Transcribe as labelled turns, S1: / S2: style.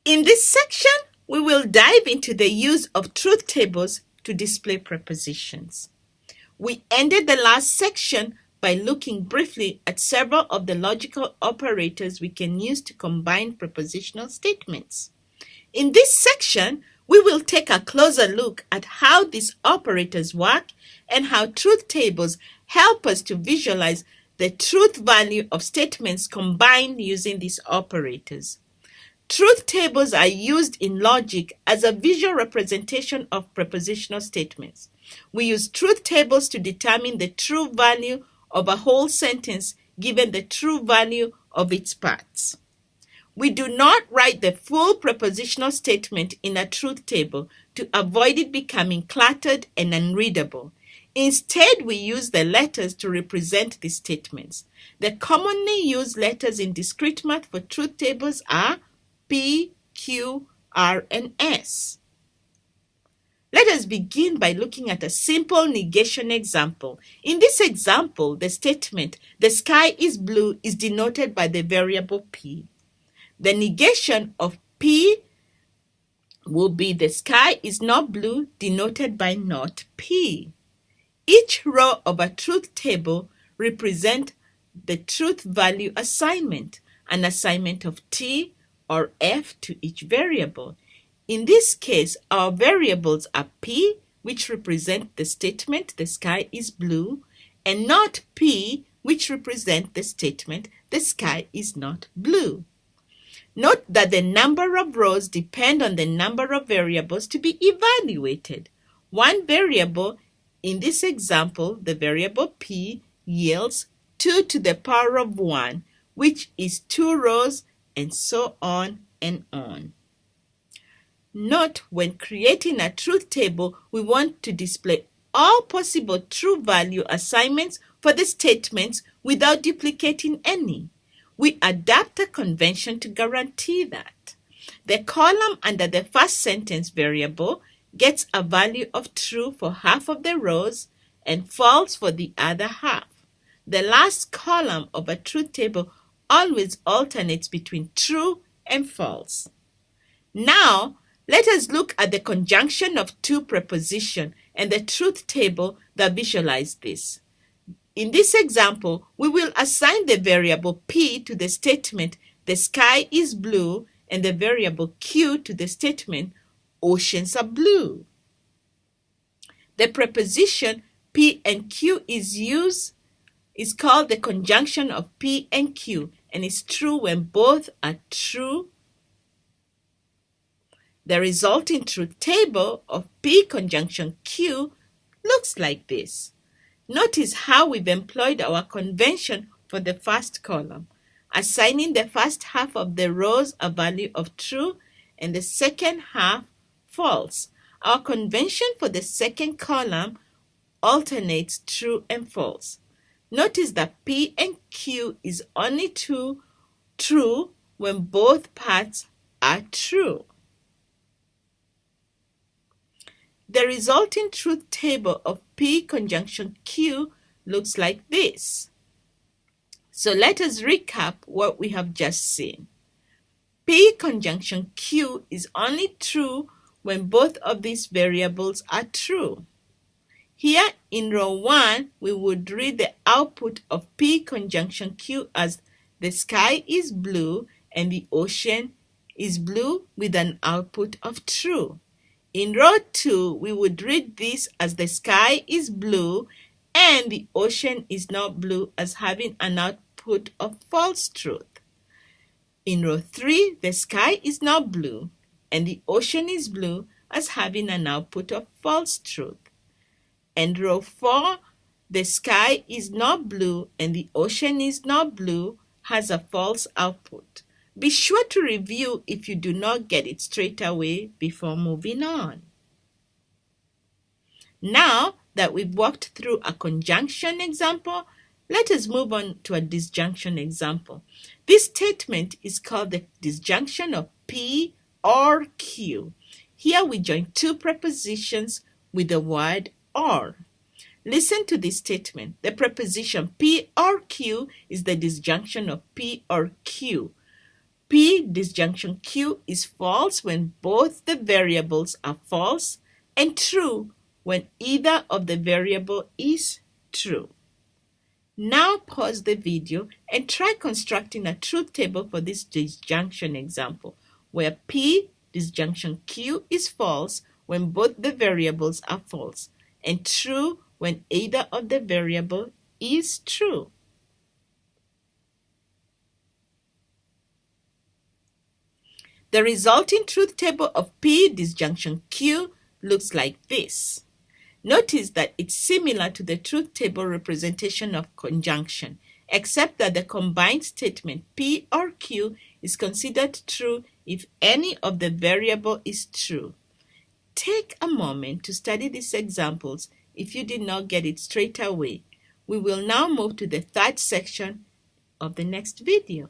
S1: In this section, we will dive into the use of truth tables to display prepositions. We ended the last section by looking briefly at several of the logical operators we can use to combine prepositional statements. In this section, we will take a closer look at how these operators work and how truth tables help us to visualize the truth value of statements combined using these operators. Truth tables are used in logic as a visual representation of prepositional statements. We use truth tables to determine the true value of a whole sentence given the true value of its parts. We do not write the full prepositional statement in a truth table to avoid it becoming cluttered and unreadable. Instead, we use the letters to represent the statements. The commonly used letters in discrete math for truth tables are P, Q, R, and S. Let us begin by looking at a simple negation example. In this example, the statement, "the sky is blue," is denoted by the variable P. The negation of P will be "the sky is not blue," denoted by not P. Each row of a truth table represents the truth value assignment, an assignment of T or F to each variable. In this case, our variables are P, which represent the statement, "the sky is blue," and not P, which represent the statement, "the sky is not blue." Note that the number of rows depend on the number of variables to be evaluated. One variable, in this example, the variable P, yields 2 to the power of 1, which is 2 rows, and so on and on. Note, when creating a truth table, we want to display all possible true value assignments for the statements without duplicating any. We adapt a convention to guarantee that. The column under the first sentence variable gets a value of true for half of the rows and false for the other half. The last column of a truth table always alternates between true and false. Now, let us look at the conjunction of two prepositions and the truth table that visualize this. In this example, we will assign the variable P to the statement, "the sky is blue," and the variable Q to the statement, "oceans are blue." The preposition P and Q is called the conjunction of P and Q, and is true when both are true. The resulting truth table of P conjunction Q looks like this. Notice how we've employed our convention for the first column, assigning the first half of the rows a value of true and the second half false. Our convention for the second column alternates true and false. Notice that P and Q is only true when both parts are true. The resulting truth table of P conjunction Q looks like this. So let us recap what we have just seen. P conjunction Q is only true when both of these variables are true. Here in row 1, we would read the output of P conjunction Q as "the sky is blue" and "the ocean is blue," with an output of true. In row 2, we would read this as "the sky is blue" and "the ocean is not blue," as having an output of false truth. In row 3, "the sky is not blue" and "the ocean is blue," as having an output of false truth. And row 4, "the sky is not blue and the ocean is not blue," has a false output. Be sure to review if you do not get it straight away before moving on. Now that we've walked through a conjunction example, let us move on to a disjunction example. This statement is called the disjunction of P or Q. Here we join two prepositions with the word "or." Listen to this statement. The preposition P or Q is the disjunction of P or Q. P disjunction Q is false when both the variables are false and true when either of the variable is true. Now pause the video and try constructing a truth table for this disjunction example, where P disjunction Q is false when both the variables are false and true when either of the variable is true. The resulting truth table of P disjunction Q looks like this. Notice that it's similar to the truth table representation of conjunction, except that the combined statement P or Q is considered true if any of the variable is true. Take a moment to study these examples if you did not get it straight away. We will now move to the third section of the next video.